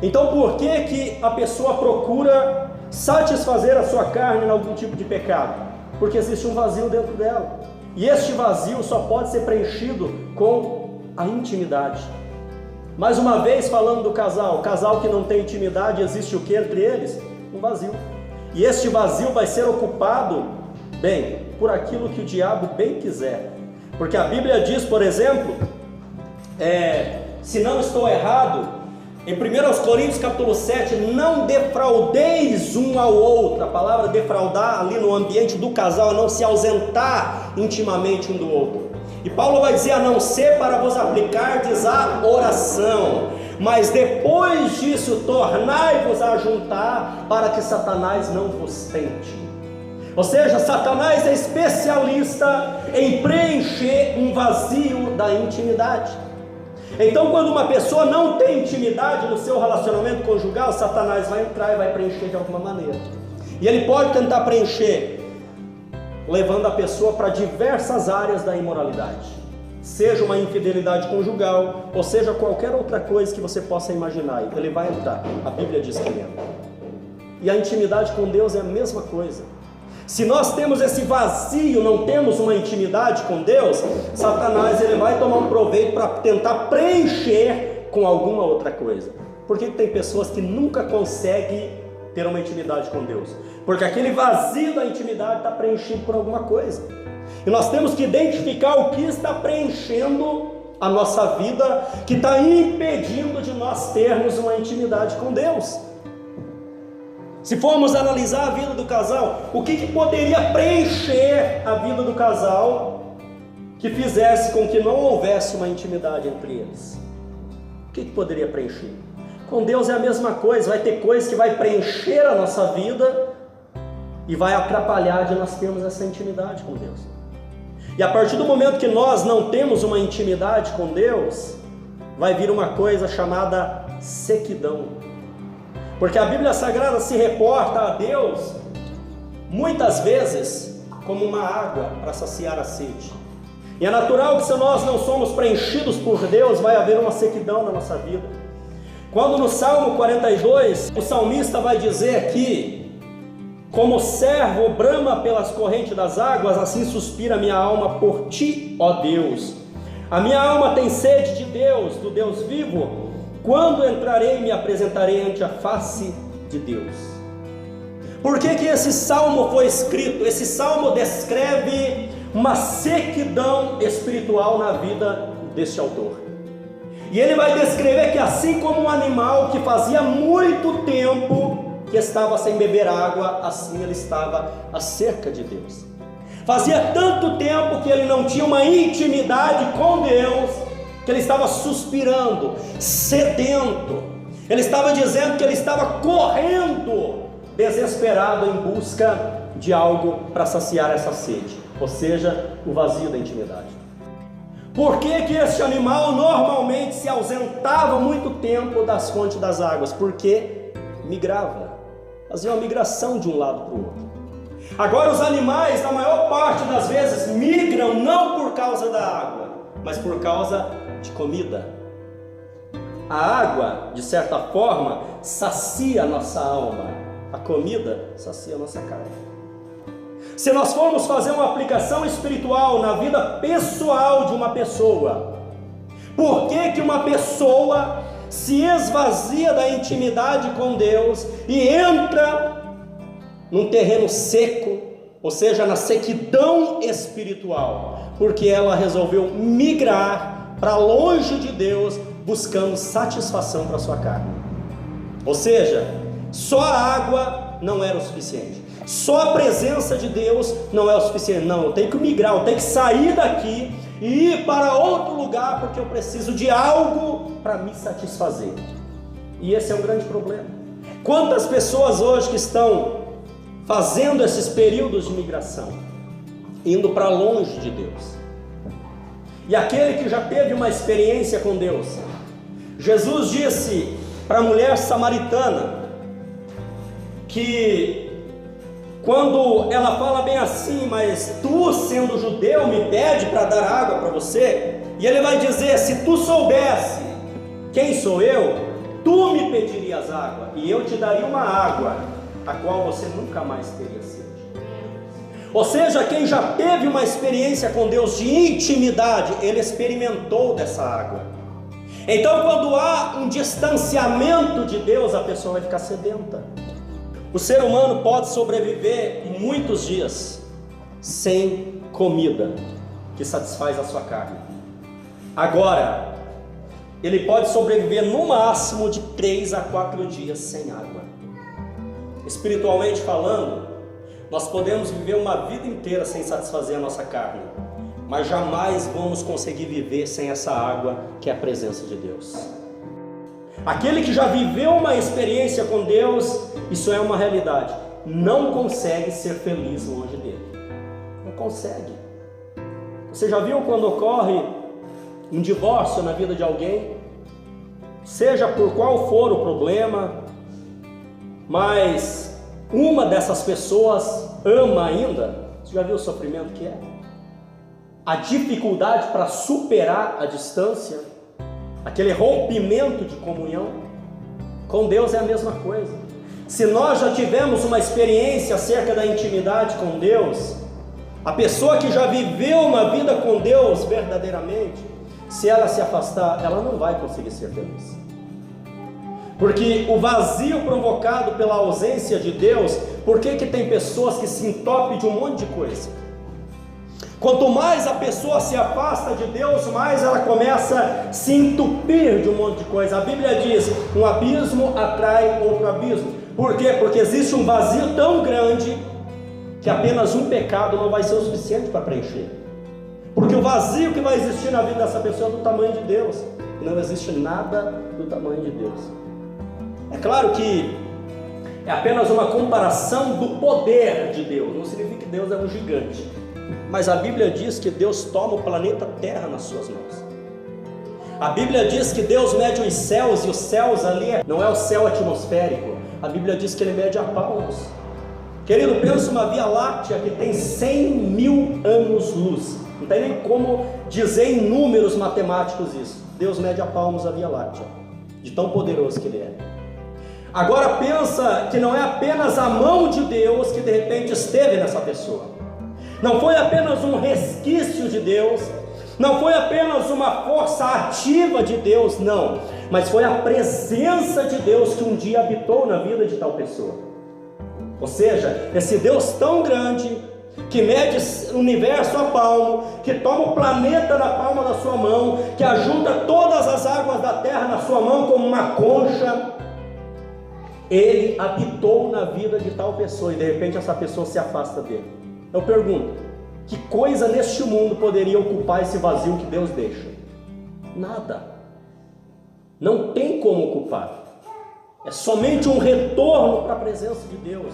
Então por que a pessoa procura satisfazer a sua carne em algum tipo de pecado? Porque existe um vazio dentro dela. E este vazio só pode ser preenchido com a intimidade. Mais uma vez falando do casal que não tem intimidade, existe o que entre eles? Um vazio. E este vazio vai ser ocupado, bem, por aquilo que o diabo bem quiser. Porque a Bíblia diz, por exemplo, se não estou errado, em 1 Coríntios capítulo 7, não defraudeis um ao outro. A palavra defraudar ali no ambiente do casal é não se ausentar intimamente um do outro. E Paulo vai dizer, a não ser para vos aplicardes a oração, mas depois disso tornai-vos a juntar, para que Satanás não vos tente. Ou seja, Satanás é especialista em preencher um vazio da intimidade. Então quando uma pessoa não tem intimidade no seu relacionamento conjugal, Satanás vai entrar e vai preencher de alguma maneira. E ele pode tentar preencher levando a pessoa para diversas áreas da imoralidade, seja uma infidelidade conjugal, ou seja qualquer outra coisa que você possa imaginar, ele vai entrar. A Bíblia diz que entra. E a intimidade com Deus é a mesma coisa. Se nós temos esse vazio, não temos uma intimidade com Deus, Satanás ele vai tomar um proveito para tentar preencher com alguma outra coisa. Por que tem pessoas que nunca conseguem ter uma intimidade com Deus? Porque aquele vazio da intimidade está preenchido por alguma coisa. E nós temos que identificar o que está preenchendo a nossa vida, que está impedindo de nós termos uma intimidade com Deus. Se formos analisar a vida do casal, o que poderia preencher a vida do casal que fizesse com que não houvesse uma intimidade entre eles? O que poderia preencher? Com Deus é a mesma coisa, vai ter coisa que vai preencher a nossa vida e vai atrapalhar de nós termos essa intimidade com Deus. E a partir do momento que nós não temos uma intimidade com Deus, vai vir uma coisa chamada sequidão. Porque a Bíblia Sagrada se reporta a Deus muitas vezes como uma água para saciar a sede. E é natural que se nós não somos preenchidos por Deus, vai haver uma sequidão na nossa vida. Quando no Salmo 42, o salmista vai dizer que como o servo brama pelas correntes das águas, assim suspira a minha alma por ti, ó Deus. A minha alma tem sede de Deus, do Deus vivo. Quando entrarei e me apresentarei ante a face de Deus. Por que esse salmo foi escrito? Esse salmo descreve uma sequidão espiritual na vida deste autor. E ele vai descrever que assim como um animal que fazia muito tempo que estava sem beber água, assim ele estava acerca de Deus. Fazia tanto tempo que ele não tinha uma intimidade com Deus, que ele estava suspirando, sedento. Ele estava dizendo que ele estava correndo, desesperado em busca de algo para saciar essa sede, ou seja, o vazio da intimidade. Por que este animal normalmente se ausentava muito tempo das fontes das águas? Porque migrava, fazia uma migração de um lado para o outro. Agora os animais, na maior parte das vezes, migram não por causa da água, mas por causa de comida. A água, de certa forma, sacia a nossa alma. A comida sacia a nossa carne. Se nós formos fazer uma aplicação espiritual na vida pessoal de uma pessoa, por que uma pessoa se esvazia da intimidade com Deus e entra num terreno seco, ou seja, na sequidão espiritual? Porque ela resolveu migrar para longe de Deus, buscando satisfação para a sua carne. Ou seja, só a água não era o suficiente, só a presença de Deus não é o suficiente. Não, eu tenho que migrar, eu tenho que sair daqui e ir para outro lugar, porque eu preciso de algo para me satisfazer. E esse é um grande problema. Quantas pessoas hoje que estão fazendo esses períodos de migração, indo para longe de Deus? E aquele que já teve uma experiência com Deus, Jesus disse para a mulher samaritana, que quando ela fala bem assim, mas tu sendo judeu me pede para dar água para você, e ele vai dizer, se tu soubesse quem sou eu, tu me pedirias água, e eu te daria uma água, a qual você nunca mais teria sede. Ou seja, quem já teve uma experiência com Deus de intimidade, ele experimentou dessa água. Então, quando há um distanciamento de Deus, a pessoa vai ficar sedenta. O ser humano pode sobreviver muitos dias sem comida que satisfaz a sua carne. Agora, ele pode sobreviver no máximo de 3 a 4 dias sem água. Espiritualmente falando, nós podemos viver uma vida inteira sem satisfazer a nossa carne, mas jamais vamos conseguir viver sem essa água que é a presença de Deus. Aquele que já viveu uma experiência com Deus, isso é uma realidade, não consegue ser feliz longe dele. Não consegue. Você já viu quando ocorre um divórcio na vida de alguém? Seja por qual for o problema, mas uma dessas pessoas ama ainda. Você já viu o sofrimento que é? A dificuldade para superar a distância, aquele rompimento de comunhão. Com Deus é a mesma coisa. Se nós já tivemos uma experiência acerca da intimidade com Deus, a pessoa que já viveu uma vida com Deus verdadeiramente, se ela se afastar, ela não vai conseguir ser feliz. Porque o vazio provocado pela ausência de Deus, por que tem pessoas que se entopem de um monte de coisa? Quanto mais a pessoa se afasta de Deus, mais ela começa a se entupir de um monte de coisa. A Bíblia diz, um abismo atrai outro abismo. Por quê? Porque existe um vazio tão grande, que apenas um pecado não vai ser o suficiente para preencher. Porque o vazio que vai existir na vida dessa pessoa é do tamanho de Deus. Não existe nada do tamanho de Deus. É claro que é apenas uma comparação do poder de Deus. Não significa que Deus é um gigante. Mas a Bíblia diz que Deus toma o planeta Terra nas suas mãos. A Bíblia diz que Deus mede os céus, e os céus ali não é o céu atmosférico. A Bíblia diz que Ele mede a palmos. Querido, pensa uma Via Láctea que tem 100.000 anos-luz. Não tem nem como dizer em números matemáticos isso. Deus mede a palmos a Via Láctea, de tão poderoso que Ele é. Agora pensa que não é apenas a mão de Deus que de repente esteve nessa pessoa. Não foi apenas um resquício de Deus, não foi apenas uma força ativa de Deus, não. Mas foi a presença de Deus que um dia habitou na vida de tal pessoa. Ou seja, esse Deus tão grande, que mede o universo a palmo, que toma o planeta na palma da sua mão, que ajunta todas as águas da terra na sua mão como uma concha, Ele habitou na vida de tal pessoa e de repente essa pessoa se afasta dele. Eu pergunto, que coisa neste mundo poderia ocupar esse vazio que Deus deixa? Nada. Não tem como ocupar. É somente um retorno para a presença de Deus.